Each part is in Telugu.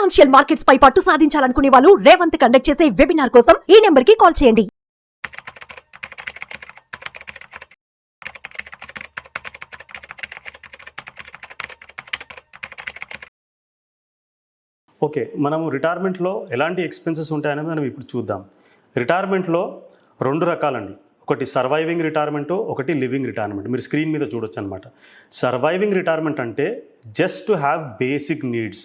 ఫైనాన్షియల్ మార్కెట్స్ పై పట్టు సాధించాలనుకునే వాళ్ళు రేవంత్ కండక్ట్ చేసే వెబినార్ కోసం ఈ నెంబర్ కి కాల్ చేయండి. ఓకే, మనము రిటైర్మెంట్లో ఎలాంటి ఎక్స్పెన్సెస్ ఉంటాయనేది మనం ఇప్పుడు చూద్దాం. రిటైర్మెంట్లో రెండు రకాలండి. ఒకటి సర్వైవింగ్ రిటైర్మెంట్, ఒకటి లివింగ్ రిటైర్మెంట్. మీరు స్క్రీన్ మీద చూడొచ్చు అనమాట. సర్వైవింగ్ రిటైర్మెంట్ అంటే just to have basic needs,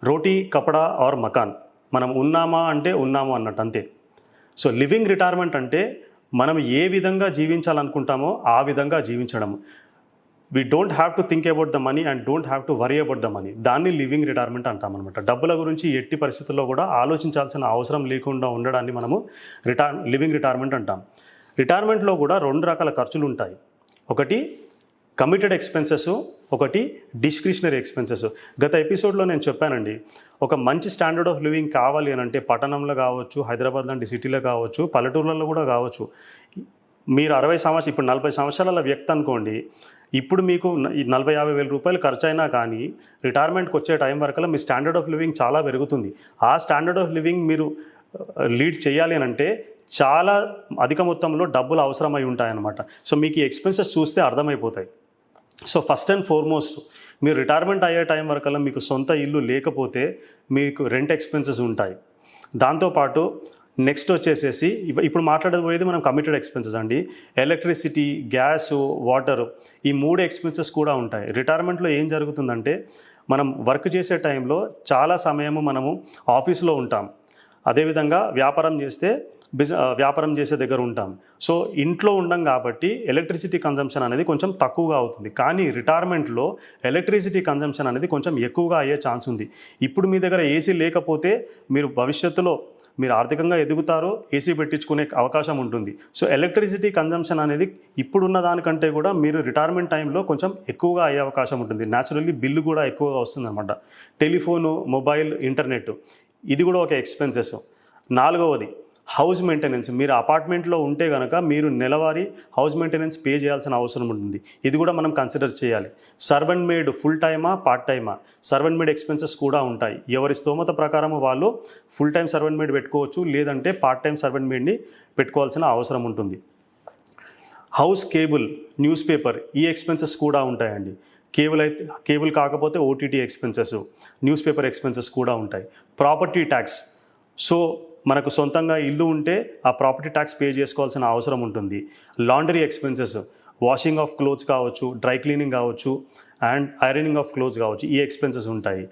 రోటీ కపడా ఆర్ మకాన్. మనం ఉన్నామా అంటే ఉన్నాము అన్నట్టు అంతే. సో లివింగ్ రిటైర్మెంట్ అంటే మనం ఏ విధంగా జీవించాలనుకుంటామో ఆ విధంగా జీవించడం. We don't have to think about the money and don't have to worry about the money. దాన్ని లివింగ్ రిటైర్మెంట్ అంటాం అనమాట. డబ్బుల గురించి ఎట్టి పరిస్థితుల్లో కూడా ఆలోచించాల్సిన అవసరం లేకుండా ఉండడాన్ని మనము లివింగ్ రిటైర్మెంట్ అంటాం. రిటైర్మెంట్లో కూడా రెండు రకాల ఖర్చులు ఉంటాయి. ఒకటి కమిటెడ్ ఎక్స్పెన్సెస్, ఒకటి డిస్క్రిషనరీ ఎక్స్పెన్సెస్. గత ఎపిసోడ్లో నేను చెప్పానండి, ఒక మంచి స్టాండర్డ్ ఆఫ్ లివింగ్ కావాలి అని అంటే పట్టణంలో కావచ్చు, హైదరాబాద్ లాంటి సిటీలో కావచ్చు, పల్లెటూర్లలో కూడా కావచ్చు. మీరు 60 సంవత్సరాలు, ఇప్పుడు 40 సంవత్సరాల వ్యక్తి అనుకోండి, ఇప్పుడు మీకు 40-50 వేల రూపాయలు ఖర్చు అయినా కానీ రిటైర్మెంట్కి వచ్చే టైం వరకు మీ స్టాండర్డ్ ఆఫ్ లివింగ్ చాలా పెరుగుతుంది. ఆ స్టాండర్డ్ ఆఫ్ లివింగ్ మీరు లీడ్ చేయాలి అని అంటే చాలా అధిక మొత్తంలో డబ్బులు అవసరమై ఉంటాయన్నమాట. సో మీకు ఈ ఎక్స్పెన్సెస్ చూస్తే అర్థమైపోతాయి. సో ఫస్ట్ అండ్ ఫార్మోస్ట్, మీరు రిటైర్మెంట్ అయ్యే టైం వరకల్లా మీకు సొంత ఇల్లు లేకపోతే మీకు రెంట్ ఎక్స్పెన్సెస్ ఉంటాయి. దాంతోపాటు నెక్స్ట్ వచ్చేసేసి ఇప్పుడు మాట్లాడబోయేది మనం కమిటెడ్ ఎక్స్పెన్సెస్ అండి. ఎలక్ట్రిసిటీ, గ్యాసు, వాటర్, ఈ 3 ఎక్స్పెన్సెస్ కూడా ఉంటాయి. రిటైర్మెంట్లో ఏం జరుగుతుందంటే మనం వర్క్ చేసే టైంలో చాలా సమయము మనము ఆఫీస్లో ఉంటాం. అదేవిధంగా వ్యాపారం చేసే దగ్గర ఉంటాం. సో ఇంట్లో ఉండం కాబట్టి ఎలక్ట్రిసిటీ కన్జంప్షన్ అనేది కొంచెం తక్కువగా అవుతుంది. కానీ రిటైర్మెంట్లో ఎలక్ట్రిసిటీ కన్జంప్షన్ అనేది కొంచెం ఎక్కువగా అయ్యే ఛాన్స్ ఉంది. ఇప్పుడు మీ దగ్గర ఏసీ లేకపోతే మీరు భవిష్యత్తులో మీరు ఆర్థికంగా ఎదుగుతారో ఏసీ పెట్టించుకునే అవకాశం ఉంటుంది. సో ఎలక్ట్రిసిటీ కన్జంప్షన్ అనేది ఇప్పుడున్న దానికంటే కూడా మీరు రిటైర్మెంట్ టైంలో కొంచెం ఎక్కువగా అయ్యే అవకాశం ఉంటుంది. న్యాచురల్లీ బిల్లు కూడా ఎక్కువగా వస్తుంది అనమాట. టెలిఫోను, మొబైల్, ఇంటర్నెట్, ఇది కూడా ఒక ఎక్స్పెన్సెస్. 4వది house maintenance. మీరు అపార్ట్మెంట్లో ఉంటే కనుక మీరు నెలవారీ హౌస్ మెయింటెనెన్స్ పే చేయాల్సిన అవసరం ఉంటుంది. ఇది కూడా మనం కన్సిడర్ చేయాలి. సర్వెంట్ మేడ్ ఫుల్ టైమా, పార్ట్ టైమా? సర్వెంట్ మేడ్ ఎక్స్పెన్సెస్ కూడా ఉంటాయి. ఎవరి స్తోమత ప్రకారం వాళ్ళు ఫుల్ టైం సర్వెంట్ మేడ్ పెట్టుకోవచ్చు, లేదంటే పార్ట్ టైం సర్వెంట్ మేడ్ని పెట్టుకోవాల్సిన అవసరం ఉంటుంది. హౌస్ కేబుల్, న్యూస్ పేపర్, ఈ ఎక్స్పెన్సెస్ కూడా ఉంటాయండి. కేబుల్ కాకపోతే OTT expenses, news paper expenses కూడా ఉంటాయి. Property tax. సో మనకు సొంతంగా ఇల్లు ఉంటే ఆ ప్రాపర్టీ ట్యాక్స్ పే చేసుకోవాల్సిన అవసరం ఉంటుంది. Laundry expenses, washing of clothes కావచ్చు, డ్రై క్లీనింగ్ కావచ్చు, అండ్ ఐరనింగ్ ఆఫ్ క్లోత్స్ కావచ్చు, ఈ ఎక్స్పెన్సెస్ ఉంటాయి.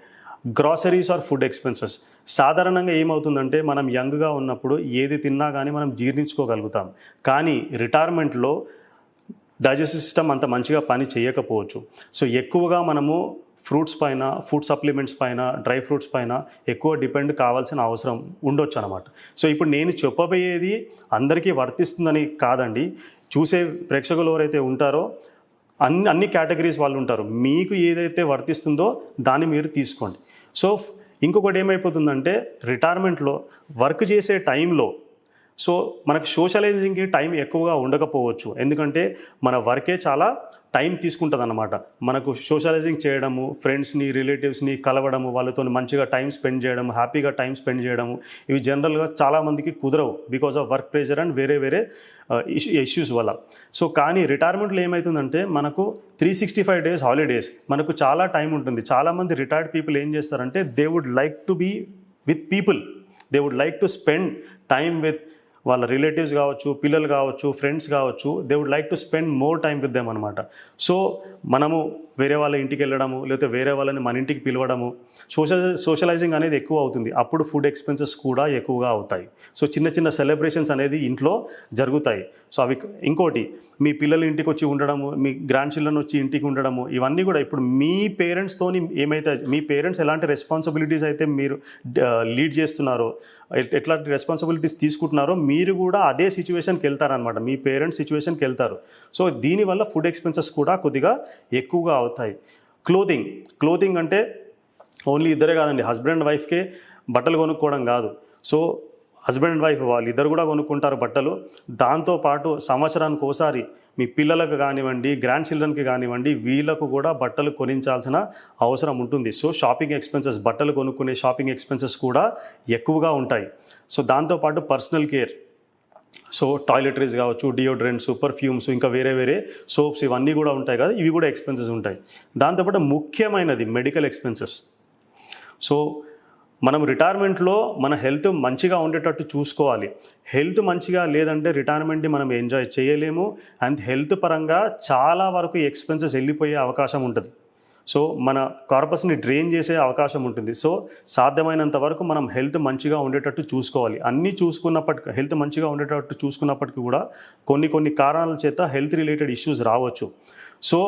Groceries or food expenses. సాధారణంగా ఏమవుతుందంటే మనం యంగ్గా ఉన్నప్పుడు ఏది తిన్నా కానీ మనం జీర్ణించుకోగలుగుతాం. కానీ రిటైర్మెంట్లో డైజెస్టివ్ సిస్టమ్ అంత మంచిగా పని చేయకపోవచ్చు. సో ఎక్కువగా మనము ఫ్రూట్స్ పైన, ఫుడ్ సప్లిమెంట్స్ పైన, డ్రై ఫ్రూట్స్ పైన ఎక్కువ డిపెండ్ కావాల్సిన అవసరం ఉండొచ్చు అనమాట. సో ఇప్పుడు నేను చెప్పబోయేది అందరికీ వర్తిస్తుందని కాదండి. చూసే ప్రేక్షకులు ఎవరైతే ఉంటారో అన్ని కేటగిరీస్ వాళ్ళు ఉంటారు. మీకు ఏదైతే వర్తిస్తుందో దాన్ని మీరు తీసుకోండి. సో ఇంకొకటి ఏమైపోతుందంటే రిటైర్మెంట్లో వర్క్ చేసే టైంలో సో మనకు సోషలైజింగ్కి టైం ఎక్కువగా ఉండకపోవచ్చు. ఎందుకంటే మన వర్కే చాలా టైం తీసుకుంటుంది అన్నమాట. మనకు సోషలైజింగ్ చేయడము, ఫ్రెండ్స్ని, రిలేటివ్స్ని కలవడము, వాళ్ళతో మంచిగా టైం స్పెండ్ చేయడము, హ్యాపీగా టైం స్పెండ్ చేయడము, ఇవి జనరల్గా చాలామందికి కుదరవు because of work pressure and వేరే ఇష్యూస్ వల్ల. సో కానీ రిటైర్మెంట్లో ఏమవుతుందంటే మనకు 365 days హాలిడేస్, మనకు చాలా టైం ఉంటుంది. చాలామంది రిటైర్డ్ పీపుల్ ఏం చేస్తారంటే they would like to be with people, they would like to spend time with వాళ్ళ రిలేటివ్స్ కావచ్చు, పిల్లలు కావచ్చు, ఫ్రెండ్స్ కావచ్చు. They would like to spend more time with them అనమాట. సో మనము వేరే వాళ్ళ ఇంటికి వెళ్ళడము, లేకపోతే వేరే వాళ్ళని మన ఇంటికి పిలవడము, సోషలైజింగ్ అనేది ఎక్కువ అవుతుంది. అప్పుడు ఫుడ్ ఎక్స్పెన్సెస్ కూడా ఎక్కువగా అవుతాయి. సో చిన్న సెలబ్రేషన్స్ అనేది ఇంట్లో జరుగుతాయి. సో అవి ఇంకోటి, మీ పిల్లలు ఇంటికి వచ్చి ఉండడము, మీ గ్రాండ్ చిల్డ్రన్ వచ్చి ఇంటికి ఉండడము, ఇవన్నీ కూడా ఇప్పుడు మీ పేరెంట్స్తోని ఏమైతే మీ పేరెంట్స్ ఎలాంటి రెస్పాన్సిబిలిటీస్ అయితే మీరు లీడ్ చేస్తున్నారో, ఎట్లాంటి రెస్పాన్సిబిలిటీస్ తీసుకుంటున్నారో మీరు కూడా అదే సిచ్యువేషన్కి వెళ్తారనమాట. మీ పేరెంట్స్ సిచ్యువేషన్కి వెళ్తారు. సో దీనివల్ల ఫుడ్ ఎక్స్పెన్సెస్ కూడా కొద్దిగా ఎక్కువగా అవుతాయి. క్లోతింగ్ అంటే ఓన్లీ ఇద్దరే కాదండి, హస్బెండ్ అండ్ వైఫ్కే బట్టలు కొనుక్కోవడం కాదు. సో హస్బెండ్ అండ్ వైఫ్ వాళ్ళిద్దరు కూడా కొనుక్కుంటారు బట్టలు. దాంతోపాటు సంవత్సరానికి ఒకసారి మీ పిల్లలకు కానివ్వండి, గ్రాండ్ చిల్డ్రన్కి కానివ్వండి, వీళ్ళకు కూడా బట్టలు కొనించాల్సిన అవసరం ఉంటుంది. సో షాపింగ్ ఎక్స్పెన్సెస్, బట్టలు కొనుక్కునే షాపింగ్ ఎక్స్పెన్సెస్ కూడా ఎక్కువగా ఉంటాయి. సో దాంతోపాటు పర్సనల్ కేర్, సో టాయిలెటరీస్ కావచ్చు, డియోడ్రెంట్స్, పర్ఫ్యూమ్స్, ఇంకా వేరే వేరే సోప్స్, ఇవన్నీ కూడా ఉంటాయి కదా, ఇవి కూడా ఎక్స్పెన్సెస్ ఉంటాయి. దాంతోపాటు ముఖ్యమైనది మెడికల్ ఎక్స్పెన్సెస్. సో మనం రిటైర్మెంట్లో మన హెల్త్ మంచిగా ఉండేటట్టు చూసుకోవాలి. హెల్త్ మంచిగా లేదంటే రిటైర్మెంట్ని మనం ఎంజాయ్ చేయలేము. అండ్ హెల్త్ పరంగా చాలా వరకు ఎక్స్పెన్సెస్ వెళ్ళిపోయే అవకాశం ఉంటుంది. సో మన కార్పస్ని డ్రైన్ చేసే అవకాశం ఉంటుంది. సో సాధ్యమైనంత వరకు మనం హెల్త్ మంచిగా ఉండేటట్టు చూసుకోవాలి. అన్నీ చూసుకున్నప్పటికీ, హెల్త్ మంచిగా ఉండేటట్టు చూసుకున్నప్పటికీ కూడా కొన్ని కారణాల చేత హెల్త్ రిలేటెడ్ ఇష్యూస్ రావచ్చు. సో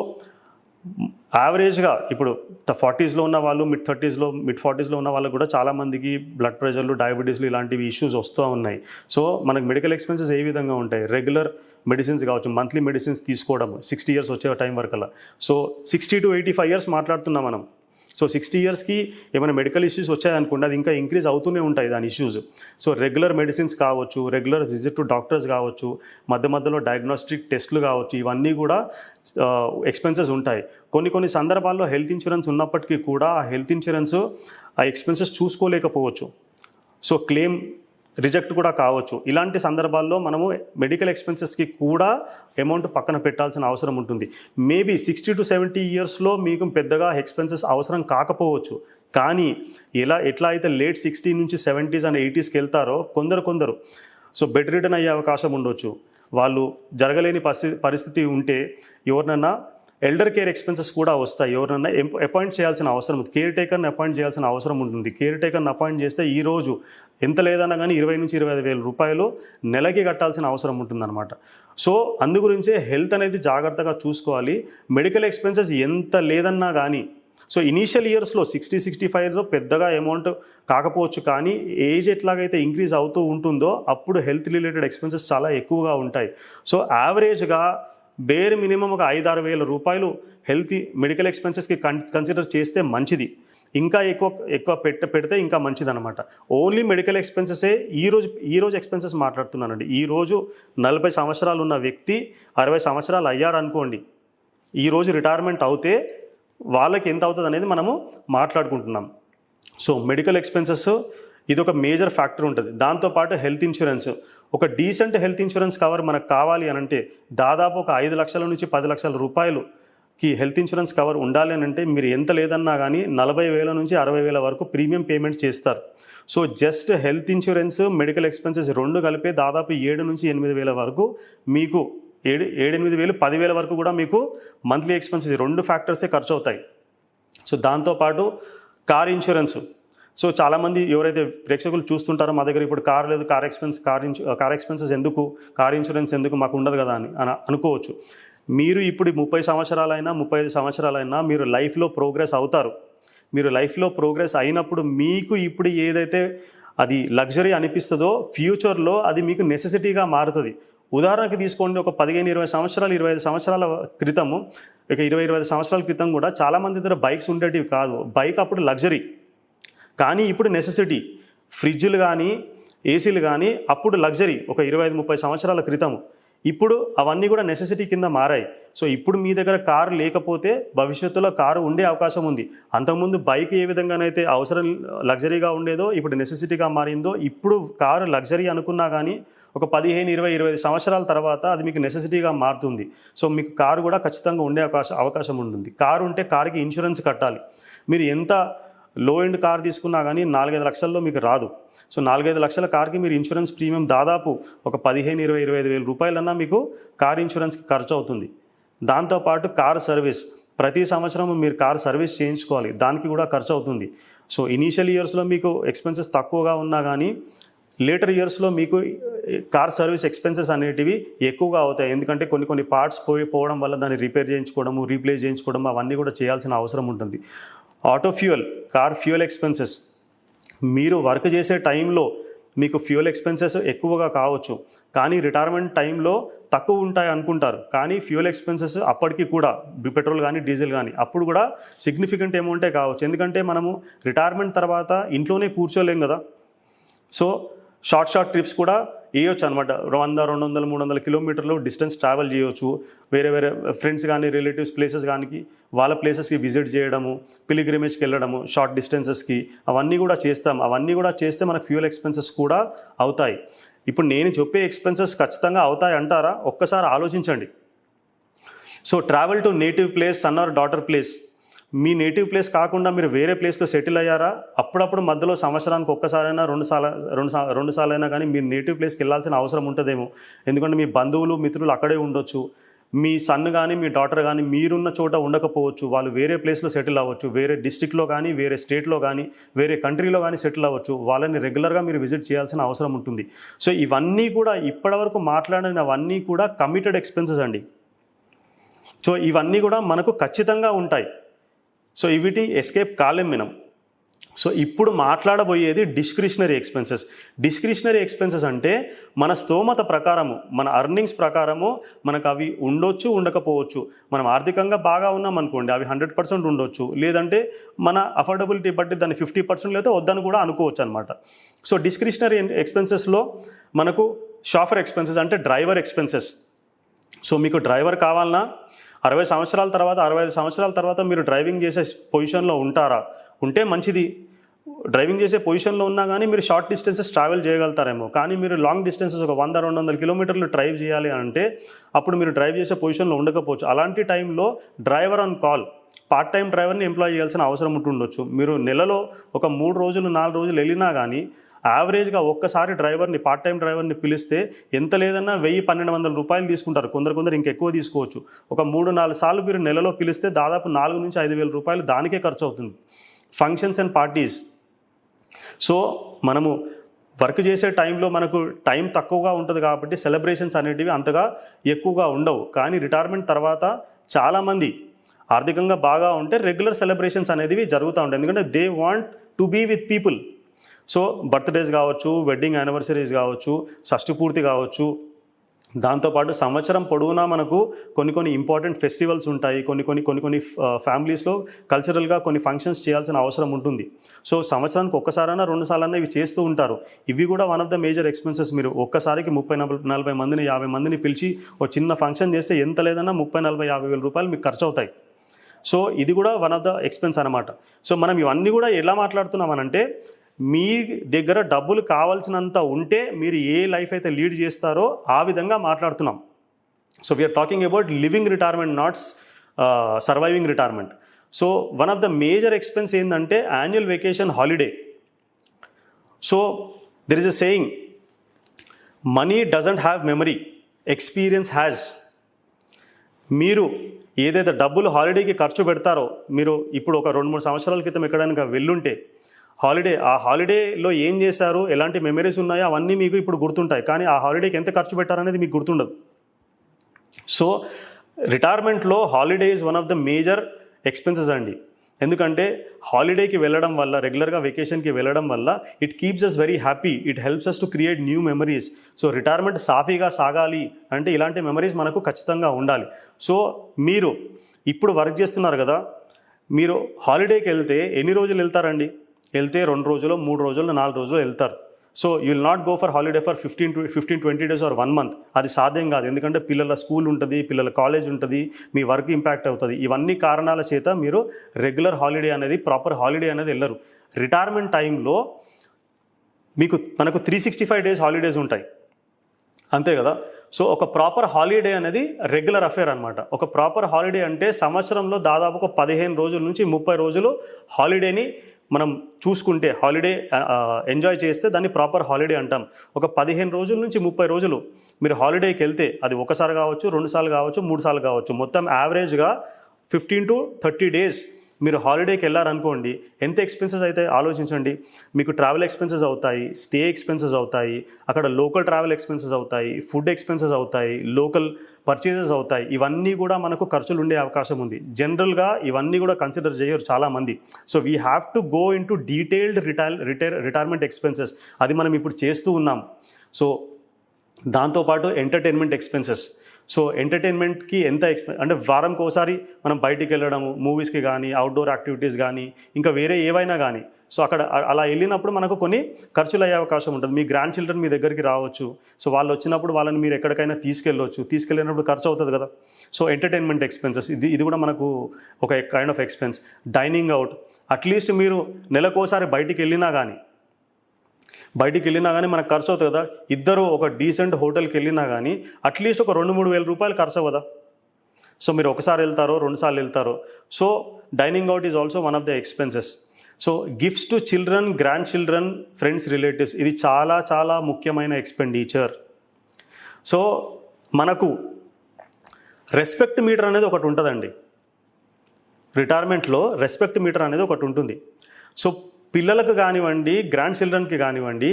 యావరేజ్గా ఇప్పుడు 40స్లో ఉన్న వాళ్ళు, మిడ్ 40స్లో ఉన్న వాళ్ళకు కూడా చాలామందికి బ్లడ్ ప్రెషర్లు, డయాబెటీస్లు ఇలాంటివి ఇష్యూస్ వస్తూ ఉన్నాయి. సో మనకు మెడికల్ ఎక్స్పెన్సెస్ ఏ విధంగా ఉంటాయి? రెగ్యులర్ మెడిసిన్స్ కావచ్చు, మంత్లీ మెడిసిన్స్ తీసుకోవడం 60 years వచ్చే టైం వరకల్లా. సో 60 to 85 years మాట్లాడుతున్నాం మనం. సో 60 yearsకి ఏమైనా మెడికల్ ఇష్యూస్ వచ్చాయనుకోండి, అది ఇంకా ఇంక్రీజ్ అవుతూనే ఉంటాయి దాని ఇష్యూస్. సో రెగ్యులర్ మెడిసిన్స్ కావచ్చు, రెగ్యులర్ విజిట్ టు డాక్టర్స్ కావచ్చు, మధ్యలో డయాగ్నోస్టిక్ టెస్టులు కావచ్చు, ఇవన్నీ కూడా ఎక్స్పెన్సెస్ ఉంటాయి. కొన్ని సందర్భాల్లో హెల్త్ ఇన్సూరెన్స్ ఉన్నప్పటికీ కూడా ఆ హెల్త్ ఇన్సూరెన్స్ ఆ ఎక్స్పెన్సెస్ చూసుకోలేకపోవచ్చు. సో క్లెయిమ్ రిజెక్ట్ కూడా కావచ్చు. ఇలాంటి సందర్భాల్లో మనము మెడికల్ ఎక్స్పెన్సెస్కి కూడా అమౌంట్ పక్కన పెట్టాల్సిన అవసరం ఉంటుంది. మేబీ 60 to 70 yearsలో మీకు పెద్దగా ఎక్స్పెన్సెస్ అవసరం కాకపోవచ్చు. కానీ ఎట్లా అయితే లేట్ 60 నుంచి 70s and 80sకి వెళ్తారో కొందరు సో బెడ్ రిటర్న్ అయ్యే అవకాశం ఉండొచ్చు. వాళ్ళు జరగలేని పరిస్థితి ఉంటే ఎవరినన్నా ఎల్డర్ కేర్ ఎక్స్పెన్సెస్ కూడా వస్తాయి. ఎవరైనా అపాయింట్ చేయాల్సిన అవసరం ఉంది, కేర్ టేకర్ని అపాయింట్ చేయాల్సిన అవసరం ఉంటుంది. కేర్ టేకర్ని అపాయింట్ చేస్తే ఈరోజు ఎంత లేదన్నా కానీ 20 నుంచి 25,000 రూపాయలు నెలకి కట్టాల్సిన అవసరం ఉంటుందన్నమాట. సో అందుగురించే హెల్త్ అనేది జాగ్రత్తగా చూసుకోవాలి. మెడికల్ ఎక్స్పెన్సెస్ ఎంత లేదన్నా కానీ, సో ఇనీషియల్ ఇయర్స్లో 60-65 yearsలో పెద్దగా అమౌంట్ కాకపోవచ్చు, కానీ ఏజ్ ఎట్లాగైతే ఇంక్రీజ్ అవుతూ ఉంటుందో అప్పుడు హెల్త్ రిలేటెడ్ ఎక్స్పెన్సెస్ చాలా ఎక్కువగా ఉంటాయి. సో యావరేజ్గా బేర్ మినిమం ఒక 5-6 వేల రూపాయలు హెల్త్ మెడికల్ ఎక్స్పెన్సెస్కి కన్సిడర్ చేస్తే మంచిది. ఇంకా ఎక్కువ పెడితే ఇంకా మంచిది అనమాట. ఓన్లీ మెడికల్ ఎక్స్పెన్సెసే ఈరోజు ఎక్స్పెన్సెస్ మాట్లాడుతున్నానండి. ఈరోజు 40 సంవత్సరాలు ఉన్న వ్యక్తి 60 సంవత్సరాలు అయ్యాడు అనుకోండి, ఈరోజు రిటైర్మెంట్ అవుతే వాళ్ళకి ఎంత అవుతుంది అనేది మనము మాట్లాడుకుంటున్నాం. సో మెడికల్ ఎక్స్పెన్సెస్ ఇది ఒక మేజర్ ఫ్యాక్టర్ ఉంటుంది. దాంతోపాటు హెల్త్ ఇన్సూరెన్స్, ఒక డీసెంట్ హెల్త్ ఇన్సూరెన్స్ కవర్ మనకు కావాలి అని అంటే దాదాపు ఒక 5 లక్షల నుంచి 10 లక్షల రూపాయలుకి హెల్త్ ఇన్సూరెన్స్ కవర్ ఉండాలి అని అంటే మీరు ఎంత లేదన్నా కానీ 40,000 నుంచి 60,000 వరకు ప్రీమియం పేమెంట్ చేస్తారు. So just health insurance, medical expenses రెండు కలిపే దాదాపు 7 నుంచి 8,000 వరకు మీకు 7-8,000, 10,000 వరకు కూడా మీకు మంత్లీ ఎక్స్పెన్సెస్ రెండు ఫ్యాక్టర్సే ఖర్చు అవుతాయి. సో దాంతోపాటు కార్ ఇన్సూరెన్స్. సో చాలామంది ఎవరైతే ప్రేక్షకులు చూస్తుంటారో మా దగ్గర ఇప్పుడు కార్ లేదు, కార్ ఎక్స్పెన్సెస్ ఎందుకు, కార్ ఇన్సూరెన్స్ ఎందుకు, మాకు ఉండదు కదా అని అనుకోవచ్చు. మీరు ఇప్పుడు 30 సంవత్సరాలైనా 35 సంవత్సరాలైనా మీరు లైఫ్లో ప్రోగ్రెస్ అవుతారు. మీరు లైఫ్లో ప్రోగ్రెస్ అయినప్పుడు మీకు ఇప్పుడు ఏదైతే అది లగ్జరీ అనిపిస్తుందో ఫ్యూచర్లో అది మీకు నెసెసిటీగా మారుతుంది. ఉదాహరణకి తీసుకోండి, ఒక 15-20 సంవత్సరాలు, 25 సంవత్సరాల క్రితము, ఇక 20-25 సంవత్సరాల క్రితం కూడా చాలామంది దగ్గర బైక్స్ ఉండేటివి కాదు. బైక్ అప్పుడు లగ్జరీ, కానీ ఇప్పుడు నెసెసిటీ. ఫ్రిడ్జ్లు కానీ ఏసీలు కానీ అప్పుడు లగ్జరీ ఒక 25-30 సంవత్సరాల క్రితం. ఇప్పుడు అవన్నీ కూడా నెసెసిటీ కింద మారాయి. సో ఇప్పుడు మీ దగ్గర కారు లేకపోతే భవిష్యత్తులో కారు ఉండే అవకాశం ఉంది. అంతకుముందు బైక్ ఏ విధంగానైతే అవసరం లగ్జరీగా ఉండేదో ఇప్పుడు నెసెసిటీగా మారిందో, ఇప్పుడు కారు లగ్జరీ అనుకున్నా కానీ ఒక 15-20-25 సంవత్సరాల తర్వాత అది మీకు నెసెసిటీగా మారుతుంది. సో మీకు కారు కూడా ఖచ్చితంగా ఉండే అవకాశం ఉంటుంది. కారు ఉంటే కారుకి ఇన్సూరెన్స్ కట్టాలి. మీరు ఎంత లో ఎండ్ కార్ తీసుకున్నా కానీ 4-5 లక్షల్లో మీకు రాదు. సో 4-5 లక్షల కార్కి మీరు ఇన్సూరెన్స్ ప్రీమియం దాదాపు ఒక 15-20-25,000 రూపాయలన్నా మీకు కార్ ఇన్సూరెన్స్కి ఖర్చు అవుతుంది. దాంతోపాటు కార్ సర్వీస్, ప్రతి సంవత్సరం మీరు కార్ సర్వీస్ చేయించుకోవాలి, దానికి కూడా ఖర్చు అవుతుంది. సో ఇనీషియల్ ఇయర్స్లో మీకు ఎక్స్పెన్సెస్ తక్కువగా ఉన్నా కానీ లేటర్ ఇయర్స్లో మీకు కార్ సర్వీస్ ఎక్స్పెన్సెస్ అనేటివి ఎక్కువగా అవుతాయి. ఎందుకంటే కొన్ని పార్ట్స్ పోవడం వల్ల దాన్ని రిపేర్ చేయించుకోవడము, రీప్లేస్ చేయించుకోవడం అవన్నీ కూడా చేయాల్సిన అవసరం ఉంటుంది. Auto fuel, car fuel expenses, మీరు వర్క్ చేసే టైంలో మీకు ఫ్యూయల్ ఎక్స్పెన్సెస్ ఎక్కువగా కావచ్చు, కానీ రిటైర్మెంట్ టైంలో తక్కువ ఉంటాయి అనుకుంటారు. కానీ ఫ్యూయల్ ఎక్స్పెన్సెస్ అప్పటికి కూడా పెట్రోల్ కానీ డీజిల్ కానీ అప్పుడు కూడా సిగ్నిఫికెంట్ అమౌంటే కావచ్చు. ఎందుకంటే మనము రిటైర్మెంట్ తర్వాత ఇంట్లోనే కూర్చోలేం కదా. సో షార్ట్ ట్రిప్స్ కూడా వేయొచ్చు అనమాట. 100, 200, 300 కిలోమీటర్లు డిస్టెన్స్ ట్రావెల్ చేయొచ్చు. వేరే వేరే ఫ్రెండ్స్ కానీ రిలేటివ్స్ ప్లేసెస్ కానీ వాళ్ళ ప్లేసెస్కి విజిట్ చేయడము, పిలిగ్రిమేజ్కి వెళ్ళడము, షార్ట్ డిస్టెన్సెస్కి అవన్నీ కూడా చేస్తాం. అవన్నీ కూడా చేస్తే మనకు ఫ్యూయల్ ఎక్స్పెన్సెస్ కూడా అవుతాయి. ఇప్పుడు నేను చెప్పే ఎక్స్పెన్సెస్ ఖచ్చితంగా అవుతాయి అంటారా? ఒక్కసారి ఆలోచించండి. So travel to native place, son or daughter place. మీ నేటివ్ ప్లేస్ కాకుండా మీరు వేరే ప్లేస్లో సెటిల్ అయ్యారా? అప్పుడప్పుడు మధ్యలో సంవత్సరానికి ఒక్కసారైనా రెండు సార్లైనా కానీ మీరు నేటివ్ ప్లేస్కి వెళ్ళాల్సిన అవసరం ఉంటుందేమో. ఎందుకంటే మీ బంధువులు మిత్రులు అక్కడే ఉండొచ్చు. మీ సన్ కానీ మీ డాటర్ కానీ మీరున్న చోట ఉండకపోవచ్చు. వాళ్ళు వేరే ప్లేస్లో సెటిల్ అవ్వచ్చు. వేరే డిస్ట్రిక్ట్లో కానీ, వేరే స్టేట్లో కానీ, వేరే కంట్రీలో కానీ సెటిల్ అవ్వచ్చు. వాళ్ళని రెగ్యులర్గా మీరు విజిట్ చేయాల్సిన అవసరం ఉంటుంది. సో ఇవన్నీ కూడా ఇప్పటివరకు మాట్లాడినవన్నీ కూడా కమిటెడ్ ఎక్స్పెన్సెస్ అండి. సో ఇవన్నీ కూడా మనకు ఖచ్చితంగా ఉంటాయి. సో వీటి ఎస్కేప్ కాలేం మనం. సో ఇప్పుడు మాట్లాడబోయేది డిస్క్రిషనరీ ఎక్స్పెన్సెస్. డిస్క్రిషనరీ ఎక్స్పెన్సెస్ అంటే మన స్తోమత ప్రకారము, మన అర్నింగ్స్ ప్రకారము మనకు అవి ఉండొచ్చు, ఉండకపోవచ్చు. మనం ఆర్థికంగా బాగా ఉన్నాం అనుకోండి, అవి 100% ఉండొచ్చు. లేదంటే మన అఫోర్డబిలిటీ బట్టి దాన్ని 50% లేదా వద్దని కూడా అనుకోవచ్చు అనమాట. సో డిస్క్రిషనరీ ఎక్స్పెన్సెస్లో మనకు షాఫర్ ఎక్స్పెన్సెస్ అంటే డ్రైవర్ ఎక్స్పెన్సెస్. సో మీకు డ్రైవర్ కావాలన్నా 60 సంవత్సరాల తర్వాత, 65 సంవత్సరాల తర్వాత మీరు డ్రైవింగ్ చేసే పొజిషన్లో ఉంటారా? ఉంటే మంచిది. డ్రైవింగ్ చేసే పొజిషన్లో ఉన్నా కానీ మీరు షార్ట్ డిస్టెన్సెస్ ట్రావెల్ చేయగలుగుతారేమో. కానీ మీరు లాంగ్ డిస్టెన్సెస్ ఒక 100-200 కిలోమీటర్లు డ్రైవ్ చేయాలి అంటే అప్పుడు మీరు డ్రైవ్ చేసే పొజిషన్లో ఉండకపోవచ్చు. అలాంటి టైంలో driver on call, part time డ్రైవర్ని ఎంప్లాయ్ చేయాల్సిన అవసరం ఉంటుండొచ్చు. మీరు నెలలో ఒక 3 రోజులు 4 రోజులు వెళ్ళినా కానీ యావరేజ్గా ఒక్కసారి డ్రైవర్ని, పార్ట్ టైం డ్రైవర్ని పిలిస్తే ఎంత లేదన్నా 1000-1200 రూపాయలు తీసుకుంటారు. కొందరు ఇంకెక్కువ తీసుకోవచ్చు. ఒక 3-4 సార్లు మీరు నెలలో పిలిస్తే దాదాపు 4,000-5,000 రూపాయలు దానికే ఖర్చు అవుతుంది. Functions and parties. సో మనము వర్క్ చేసే టైంలో మనకు టైం తక్కువగా ఉంటుంది కాబట్టి సెలబ్రేషన్స్ అనేటివి అంతగా ఎక్కువగా ఉండవు. కానీ రిటైర్మెంట్ తర్వాత చాలామంది ఆర్థికంగా బాగా ఉంటే రెగ్యులర్ సెలబ్రేషన్స్ అనేవి జరుగుతూ ఉంటాయి. ఎందుకంటే they want to be with people. So birthdays కావచ్చు, వెడ్డింగ్ యానివర్సరీస్ కావచ్చు, షష్ఠి పూర్తి కావచ్చు, దాంతోపాటు సంవత్సరం పొడవునా మనకు కొన్ని ఇంపార్టెంట్ ఫెస్టివల్స్ ఉంటాయి. కొన్ని ఫ్యామిలీస్లో కల్చరల్గా కొన్ని ఫంక్షన్స్ చేయాల్సిన అవసరం ఉంటుంది. సో సంవత్సరానికి ఒక్కసారైనా 2 సార్లైనా ఇవి చేస్తూ ఉంటారు. ఇవి కూడా one of the major expenses. మీరు ఒక్కసారికి 30-40 మందిని, 50 మందిని పిలిచి ఒక చిన్న ఫంక్షన్ చేస్తే ఎంత లేదన్నా 30-40-50 రూపాయలు మీకు ఖర్చు అవుతాయి. సో ఇది కూడా వన్ ఆఫ్ ద ఎక్స్పెన్స్ అనమాట. సో మనం ఇవన్నీ కూడా ఎలా మాట్లాడుతున్నామనంటే, మీ దగ్గర డబ్బులు కావాల్సినంత ఉంటే మీరు ఏ లైఫ్ అయితే లీడ్ చేస్తారో ఆ విధంగా మాట్లాడుతున్నాం. So we are talking about living retirement, not surviving retirement. So one of the major expense ఏంటంటే annual vacation holiday. So there is a saying, money doesn't have memory, experience has. మీరు ఏదైతే డబ్బులు హాలిడేకి ఖర్చు పెడతారో, మీరు ఇప్పుడు ఒక 2-3 సంవత్సరాల క్రితం ఎక్కడైనా వెళ్ళుంటే ఆ హాలిడేలో ఏం చేశారు, ఎలాంటి మెమరీస్ ఉన్నాయో అవన్నీ మీకు ఇప్పుడు గుర్తుంటాయి. కానీ ఆ హాలిడేకి ఎంత ఖర్చు పెట్టారనేది మీకు గుర్తుండదు. సో రిటైర్మెంట్లో holiday is one of the major expenses అండి. ఎందుకంటే హాలిడేకి వెళ్ళడం వల్ల, రెగ్యులర్గా వెకేషన్కి వెళ్ళడం వల్ల it keeps us very happy. It helps us to create new memories. So retirement సాఫీగా సాగాలి అంటే ఇలాంటి మెమరీస్ మనకు ఖచ్చితంగా ఉండాలి. సో మీరు ఇప్పుడు వర్క్ చేస్తున్నారు కదా, మీరు హాలిడేకి వెళ్తే ఎన్ని రోజులు వెళ్తారండి? వెళ్తే 2 రోజులు, 3 రోజులు, 4 రోజులు వెళ్తారు. So you will not go for holiday for 15-20 days or 1 month. అది సాధ్యం కాదు. ఎందుకంటే పిల్లల స్కూల్ ఉంటుంది, పిల్లల కాలేజ్ ఉంటుంది, మీ వర్క్ ఇంపాక్ట్ అవుతుంది. ఇవన్నీ కారణాల చేత మీరు రెగ్యులర్ హాలిడే అనేది, ప్రాపర్ హాలిడే అనేది వెళ్ళరు. రిటైర్మెంట్ టైంలో మనకు 365 డేస్ హాలిడేస్ ఉంటాయి, అంతే కదా. సో ఒక ప్రాపర్ హాలిడే అనేది రెగ్యులర్ అఫేర్ అనమాట. ఒక ప్రాపర్ హాలిడే అంటే సంవత్సరంలో దాదాపు ఒక 15 రోజుల నుంచి 30 రోజులు హాలిడేని మనం చూసుకుంటే, హాలిడే ఎంజాయ్ చేస్తే దాన్ని ప్రాపర్ హాలిడే అంటాం. ఒక 15 రోజుల నుంచి 30 రోజులు మీరు హాలిడేకి వెళ్తే అది ఒకసారి కావచ్చు, 2 సార్లు కావచ్చు, 3 సార్లు కావచ్చు, మొత్తం యావరేజ్గా 15-30 డేస్ మీరు హాలిడేకి వెళ్ళారనుకోండి, ఎంత ఎక్స్పెన్సెస్ అయితే ఆలోచించండి. మీకు ట్రావెల్ ఎక్స్పెన్సెస్ అవుతాయి, స్టే ఎక్స్పెన్సెస్ అవుతాయి, అక్కడ లోకల్ ట్రావెల్ ఎక్స్పెన్సెస్ అవుతాయి, ఫుడ్ ఎక్స్పెన్సెస్ అవుతాయి, లోకల్ పర్చేజెస్ అవుతాయి. ఇవన్నీ కూడా మనకు ఖర్చులు ఉండే అవకాశం ఉంది. జనరల్గా ఇవన్నీ కూడా కన్సిడర్ చేయరు చాలామంది. So we have to go in to detailed retirement expenses. అది మనం ఇప్పుడు చేస్తూ ఉన్నాం. సో దాంతోపాటు ఎంటర్టైన్మెంట్ ఎక్స్పెన్సెస్. సో ఎంటర్టైన్మెంట్కి ఎంత అంటే వారంకి ఒకసారి మనం బయటికి వెళ్ళడము, మూవీస్కి కానీ, అవుట్డోర్ యాక్టివిటీస్ కానీ, ఇంకా వేరే ఏవైనా కానీ. సో అక్కడ అలా వెళ్ళినప్పుడు మనకు కొన్ని ఖర్చులు అయ్యే అవకాశం ఉంటుంది. మీ గ్రాండ్ చిల్డ్రన్ మీ దగ్గరికి రావచ్చు. సో వాళ్ళు వచ్చినప్పుడు వాళ్ళని మీరు ఎక్కడికైనా తీసుకెళ్ళినప్పుడు ఖర్చు అవుతుంది కదా. సో ఎంటర్టైన్మెంట్ ఎక్స్పెన్సెస్ ఇది కూడా మనకు ఒక kind of expense. Dining out, at least మీరు నెలకోసారి బయటికి వెళ్ళినా కానీ మనకు ఖర్చు అవుతుంది కదా. ఇద్దరు ఒక డీసెంట్ హోటల్కి వెళ్ళినా కానీ అట్లీస్ట్ ఒక 2-3 వేల రూపాయలు ఖర్చు అవ్వదా. సో మీరు ఒకసారి వెళ్తారో 2 సార్లు వెళ్తారో. So dining out is also one of the expenses. So gifts to children, grand children, friends, relatives, ఇది చాలా చాలా ముఖ్యమైన ఎక్స్పెండిచర్. సో మనకు రెస్పెక్ట్ మీటర్ అనేది ఒకటి ఉంటుందండి. రిటైర్మెంట్లో రెస్పెక్ట్ మీటర్ అనేది ఒకటి ఉంటుంది. సో పిల్లలకు కానివ్వండి, గ్రాండ్ చిల్డ్రన్కి కానివ్వండి,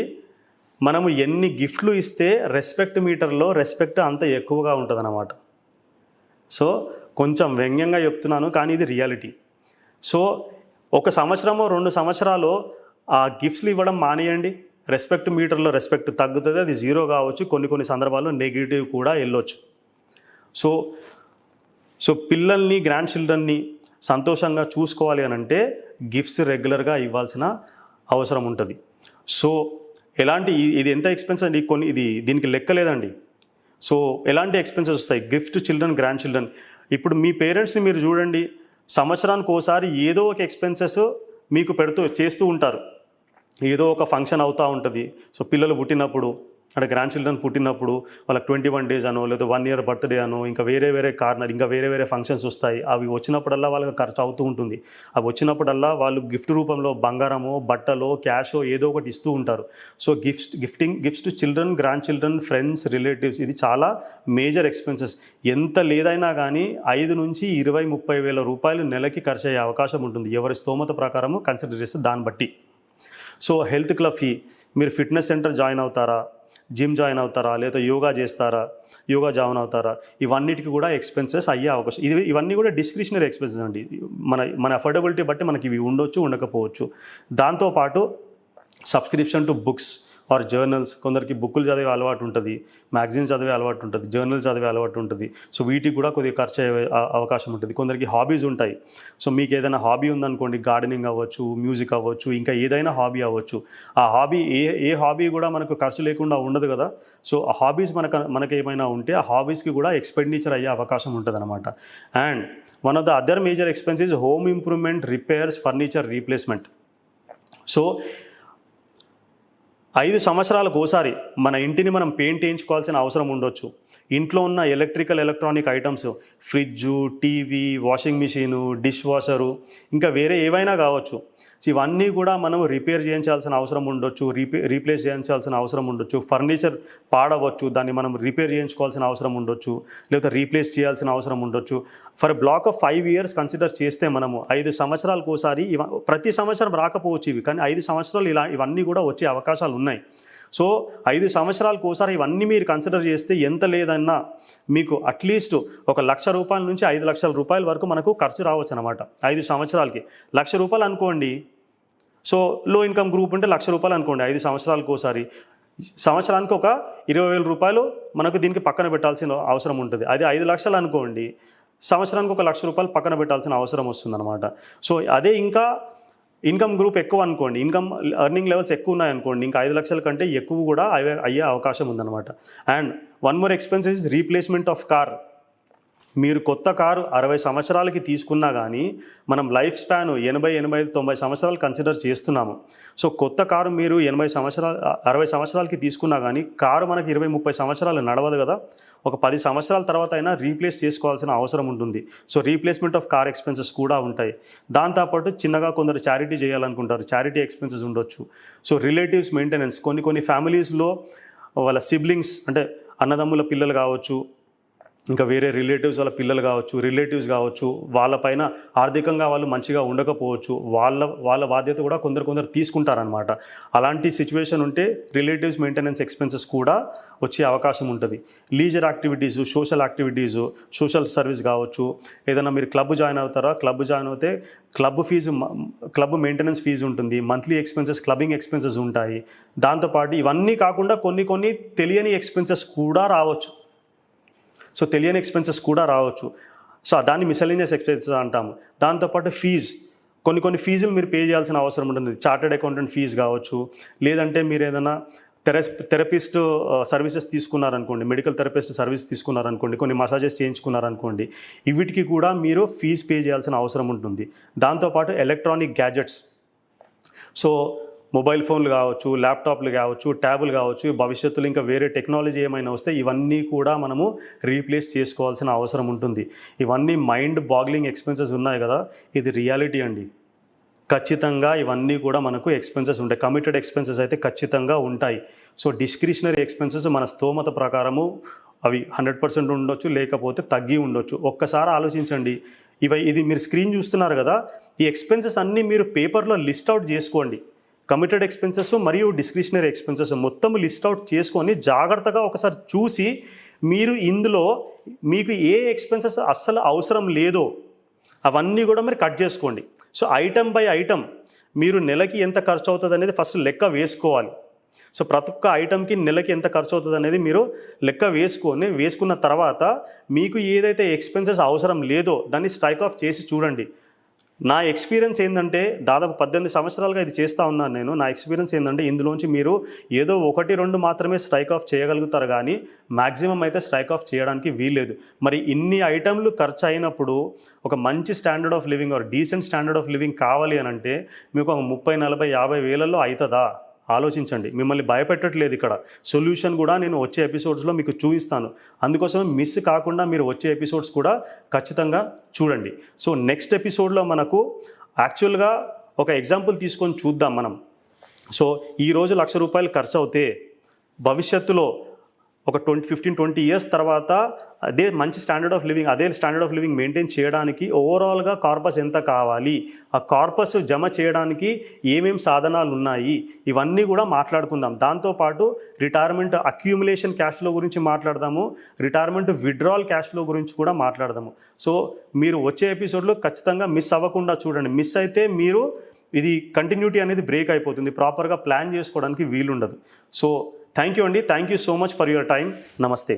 మనము ఎన్ని గిఫ్ట్లు ఇస్తే రెస్పెక్ట్ మీటర్లో రెస్పెక్ట్ అంత ఎక్కువగా ఉంటుంది అన్నమాట. సో కొంచెం వ్యంగ్యంగా చెప్తున్నాను కానీ ఇది రియాలిటీ. సో 1 సంవత్సరమో 2 సంవత్సరాలు ఆ గిఫ్ట్స్లు ఇవ్వడం మానేయండి, రెస్పెక్ట్ మీటర్లో రెస్పెక్ట్ తగ్గుతుంది. అది 0 కావచ్చు, కొన్ని సందర్భాల్లో నెగిటివ్ కూడా వెళ్ళొచ్చు. సో పిల్లల్ని, గ్రాండ్ చిల్డ్రన్ని సంతోషంగా చూసుకోవాలి అని అంటే గిఫ్ట్స్ రెగ్యులర్గా ఇవ్వాల్సిన అవసరం ఉంటుంది. సో ఇది ఎంత ఎక్స్పెన్స్ అండి, దీనికి లెక్క లేదండి. సో ఎలాంటి ఎక్స్పెన్సెస్ వస్తాయి gift to children, grand children. ఇప్పుడు మీ పేరెంట్స్ని మీరు చూడండి, సంవత్సరానికి ఒకసారి ఏదో ఒక ఎక్స్పెన్సెస్ మీకు చేస్తూ ఉంటారు. ఏదో ఒక ఫంక్షన్ అవుతూ ఉంటుంది. సో పిల్లలు పుట్టినప్పుడు, అంటే గ్రాండ్ చిల్డ్రన్ పుట్టినప్పుడు వాళ్ళకి 21 days అనో, లేదా 1 year బర్త్డే అనో, ఇంకా వేరే కార్నర్, ఇంకా వేరే ఫంక్షన్స్ వస్తాయి. అవి వచ్చినప్పుడల్లా వాళ్ళకి ఖర్చు అవుతూ ఉంటుంది. అవి వచ్చినప్పుడల్లా వాళ్ళు గిఫ్ట్ రూపంలో బంగారమో, బట్టలో, క్యాషో ఏదో ఒకటి ఇస్తూ ఉంటారు. So gifts to children, grand children, friends, relatives, ఇది చాలా మేజర్ ఎక్స్పెన్సెస్. ఎంత లేదైనా కానీ 5 నుంచి 20-30 వేల రూపాయలు నెలకి ఖర్చు అయ్యే అవకాశం ఉంటుంది. ఎవరి స్తోమత ప్రకారము కన్సిడర్ చేస్తే దాన్ని బట్టి. సో హెల్త్ క్లబ్ ఫీ, మీరు ఫిట్నెస్ సెంటర్ జాయిన్ అవుతారా, జిమ్ జాయిన్ అవుతారా, లేదా యోగా జాయిన్ అవుతారా, ఇవన్నిటికీ కూడా ఎక్స్పెన్సెస్ అయ్యే అవకాశం. ఇవన్నీ కూడా డిస్క్రిషనరీ ఎక్స్పెన్సెస్ అండి. మన అఫోర్డబిలిటీ బట్టి మనకి ఇవి ఉండొచ్చు, ఉండకపోవచ్చు. దాంతోపాటు subscription to books or journals, కొందరికి బుక్కులు చదివే అలవాటు ఉంటుంది, మ్యాగజైన్స్ చదివే అలవాటు ఉంటుంది, జర్నల్ చదివే అలవాటు ఉంటుంది. సో వీటికి కూడా కొద్దిగా ఖర్చు అయ్యే అవకాశం ఉంటుంది. కొందరికి హాబీస్ ఉంటాయి. సో మీకు ఏదైనా హాబీ ఉందనుకోండి, గార్డెనింగ్ అవ్వచ్చు, మ్యూజిక్ అవ్వచ్చు, ఇంకా ఏదైనా హాబీ అవ్వచ్చు. ఆ హాబీ ఏ హాబీ కూడా మనకు ఖర్చు లేకుండా ఉండదు కదా. సో ఆ హాబీస్ మనకు ఏమైనా ఉంటే ఆ హాబీస్కి కూడా ఎక్స్పెండిచర్ అయ్యే అవకాశం ఉంటుంది అనమాట. And one of the other major expenses home improvement, repairs, furniture replacement. So 5 సంవత్సరాలకు ఒకసారి మన ఇంటిని మనం పెయింట్ వేయించుకోవాల్సిన అవసరం ఉండొచ్చు. ఇంట్లో ఉన్న electronic items, fridge, TV, washing machine, dish washer, ఇంకా వేరే ఏవైనా కావచ్చు. సో ఇవన్నీ కూడా మనం రిపేర్ చేయించాల్సిన అవసరం ఉండొచ్చు, రీప్లేస్ చేయించాల్సిన అవసరం ఉండొచ్చు. ఫర్నిచర్ పాడవచ్చు, దాన్ని మనం రిపేర్ చేయించుకోవాల్సిన అవసరం ఉండొచ్చు, లేదా రీప్లేస్ చేయాల్సిన అవసరం ఉండొచ్చు. For black of 5 years consider చేస్తే మనము 5 సంవత్సరాలకు ఒకసారి, ప్రతి సంవత్సరం రాకపోవచ్చు ఇవి, కానీ 5 సంవత్సరాలు ఇవన్నీ కూడా వచ్చే అవకాశాలు ఉన్నాయి. సో 5 సంవత్సరాలకు ఒకసారి ఇవన్నీ మీరు కన్సిడర్ చేస్తే ఎంత లేదన్నా మీకు అట్లీస్ట్ ఒక 1,00,000 రూపాయల నుంచి 5 లక్షల రూపాయల వరకు మనకు ఖర్చు రావచ్చు అనమాట. 5 సంవత్సరాలకి 1,00,000 రూపాయలు అనుకోండి. సో లో ఇన్కమ్ గ్రూప్ ఉంటే 1,00,000 రూపాయలు అనుకోండి. 5 సంవత్సరాలకు ఒకసారి, సంవత్సరానికి ఒక 20,000 రూపాయలు మనకు దీనికి పక్కన పెట్టాల్సిన అవసరం ఉంటుంది. అది 5 లక్షలు అనుకోండి, సంవత్సరానికి ఒక 1,00,000 రూపాయలు పక్కన పెట్టాల్సిన అవసరం వస్తుందన్నమాట. సో అదే ఇంకా ఇన్కమ్ గ్రూప్ ఎక్కువ అనుకోండి, ఎర్నింగ్ లెవెల్స్ ఎక్కువ ఉన్నాయనుకోండి, ఇంకా 5 లక్షల కంటే ఎక్కువ కూడా అయ్యే అవకాశం ఉందన్నమాట. And one more expense is replacement of car. మీరు కొత్త కారు 60 సంవత్సరాలకి తీసుకున్నా కానీ మనం లైఫ్ స్పాన్ 80, 85, 90 సంవత్సరాలు కన్సిడర్ చేస్తున్నాము. సో కొత్త కారు మీరు 60 సంవత్సరాలకి తీసుకున్నా కానీ కారు మనకి 20, 30 సంవత్సరాలు నడవదు కదా. ఒక 10 సంవత్సరాల తర్వాత అయినా రీప్లేస్ చేసుకోవాల్సిన అవసరం ఉంటుంది. So replacement of car expenses కూడా ఉంటాయి. దాంతోపాటు చిన్నగా కొందరు చారిటీ చేయాలనుకుంటారు, చారిటీ ఎక్స్పెన్సెస్ ఉండొచ్చు. సో రిలేటివ్స్ మెయింటెనెన్స్, కొన్ని ఫ్యామిలీస్లో వాళ్ళ సిబ్లింగ్స్, అంటే అన్నదమ్ముల పిల్లలు కావచ్చు, ఇంకా వేరే రిలేటివ్స్ వాళ్ళ పిల్లలు కావచ్చు, వాళ్ళపైన ఆర్థికంగా వాళ్ళు మంచిగా ఉండకపోవచ్చు. వాళ్ళ బాధ్యత కూడా కొందరు తీసుకుంటారనమాట. అలాంటి సిచ్యువేషన్ ఉంటే రిలేటివ్స్ మెయింటెనెన్స్ ఎక్స్పెన్సెస్ కూడా వచ్చే అవకాశం ఉంటుంది. Leisure activities, social activities, social service కావచ్చు. ఏదైనా మీరు క్లబ్ జాయిన్ అవుతారా, క్లబ్ జాయిన్ అవుతే క్లబ్ మెయింటెనెన్స్ ఫీజు ఉంటుంది, మంత్లీ ఎక్స్పెన్సెస్, క్లబ్బింగ్ ఎక్స్పెన్సెస్ ఉంటాయి. దాంతోపాటు ఇవన్నీ కాకుండా కొన్ని తెలియని ఎక్స్పెన్సెస్ కూడా రావచ్చు. సో తెలియని ఎక్స్పెన్సెస్ కూడా రావచ్చు. సో దాన్ని మిసెలేనియస్ ఎక్స్పెన్సెస్ అంటాము. దాంతోపాటు ఫీజ్, కొన్ని ఫీజులు మీరు పే చేయాల్సిన అవసరం ఉంటుంది. చార్టెడ్ అకౌంటెంట్ ఫీజు కావచ్చు, లేదంటే మీరు ఏదైనా థెరపిస్ట్ సర్వీసెస్ తీసుకున్నారనుకోండి, మెడికల్ థెరపిస్ట్ సర్వీస్ తీసుకున్నారనుకోండి, కొన్ని మసాజెస్ చేయించుకున్నారనుకోండి, వీటికి కూడా మీరు ఫీజు పే చేయాల్సిన అవసరం ఉంటుంది. దాంతోపాటు ఎలక్ట్రానిక్ గ్యాజెట్స్, సో మొబైల్ ఫోన్లు కావచ్చు, ల్యాప్టాప్లు కావచ్చు, ట్యాబులు కావచ్చు, భవిష్యత్తులో ఇంకా వేరే టెక్నాలజీ ఏమైనా వస్తే ఇవన్నీ కూడా మనము రీప్లేస్ చేసుకోవాల్సిన అవసరం ఉంటుంది. ఇవన్నీ మైండ్ బాగ్లింగ్ ఎక్స్పెన్సెస్ ఉన్నాయి కదా, ఇది రియాలిటీ అండి. ఖచ్చితంగా ఇవన్నీ కూడా మనకు ఎక్స్పెన్సెస్ ఉంటాయి. కమిటెడ్ ఎక్స్పెన్సెస్ అయితే ఖచ్చితంగా ఉంటాయి. సో డిస్క్రిషనరీ ఎక్స్పెన్సెస్ మన స్తోమత ప్రకారము అవి 100% ఉండొచ్చు, లేకపోతే తగ్గి ఉండొచ్చు. ఒక్కసారి ఆలోచించండి. ఇది మీరు స్క్రీన్ చూస్తున్నారు కదా, ఈ ఎక్స్పెన్సెస్ అన్నీ మీరు పేపర్లో లిస్ట్ అవుట్ చేసుకోండి. కమిటెడ్ ఎక్స్పెన్సెస్ మరియు డిస్క్రిషనరీ ఎక్స్పెన్సెస్ మొత్తం లిస్ట్ అవుట్ చేసుకొని జాగ్రత్తగా ఒకసారి చూసి మీరు ఇందులో మీకు ఏ ఎక్స్పెన్సెస్ అస్సలు అవసరం లేదో అవన్నీ కూడా మీరు కట్ చేసుకోండి. సో ఐటమ్ బై ఐటమ్ మీరు నెలకి ఎంత ఖర్చు అవుతుంది అనేది ఫస్ట్ లెక్క వేసుకోవాలి. సో ప్రతి ఒక్క ఐటమ్కి నెలకి ఎంత ఖర్చు అవుతుంది అనేది మీరు లెక్క వేసుకున్న తర్వాత మీకు ఏదైతే ఎక్స్పెన్సెస్ అవసరం లేదో దాన్ని స్ట్రైక్ ఆఫ్ చేసి చూడండి. నా ఎక్స్పీరియన్స్ ఏంటంటే, దాదాపు 18 సంవత్సరాలుగా ఇది చేస్తూ ఉన్నాను నేను. నా ఎక్స్పీరియన్స్ ఏంటంటే, ఇందులోంచి మీరు ఏదో 1-2 మాత్రమే స్ట్రైక్ ఆఫ్ చేయగలుగుతారు, కానీ మ్యాక్సిమం అయితే స్ట్రైక్ ఆఫ్ చేయడానికి వీల్లేదు. మరి ఇన్ని ఐటమ్లు ఖర్చు అయినప్పుడు ఒక మంచి standard of living or decent standard of living కావాలి అని అంటే మీకు ఒక 30, 40, 50 వేలలో అవుతుందా? ఆలోచించండి. మిమ్మల్ని భయపెట్టట్లేదు ఇక్కడ. సొల్యూషన్ కూడా నేను వచ్చే ఎపిసోడ్స్లో మీకు చూపిస్తాను. అందుకోసమే మిస్ కాకుండా మీరు వచ్చే ఎపిసోడ్స్ కూడా ఖచ్చితంగా చూడండి. సో నెక్స్ట్ ఎపిసోడ్లో మనకు యాక్చువల్గా ఒక ఎగ్జాంపుల్ తీసుకొని చూద్దాం మనం. సో ఈరోజు ₹1,00,000 ఖర్చు అవుతే భవిష్యత్తులో ఒక 15-20 ఇయర్స్ తర్వాత అదే మంచి స్టాండర్డ్ ఆఫ్ లివింగ్ మెయింటైన్ చేయడానికి ఓవరాల్గా కార్పస్ ఎంత కావాలి, ఆ కార్పస్ జమ చేయడానికి ఏమేమి సాధనాలు ఉన్నాయి, ఇవన్నీ కూడా మాట్లాడుకుందాం. దాంతోపాటు రిటైర్మెంట్ అక్యూములేషన్ క్యాష్ ఫ్లో గురించి మాట్లాడదాము, రిటైర్మెంట్ విత్డ్రాల్ క్యాష్ ఫ్లో గురించి కూడా మాట్లాడదాము. సో మీరు వచ్చే ఎపిసోడ్లో ఖచ్చితంగా మిస్ అవ్వకుండా చూడండి. మిస్ అయితే మీరు ఇది కంటిన్యూటీ అనేది బ్రేక్ అయిపోతుంది, ప్రాపర్గా ప్లాన్ చేసుకోవడానికి వీలుండదు. సో థ్యాంక్ యూ అండి. Thank you so much for your time. నమస్తే.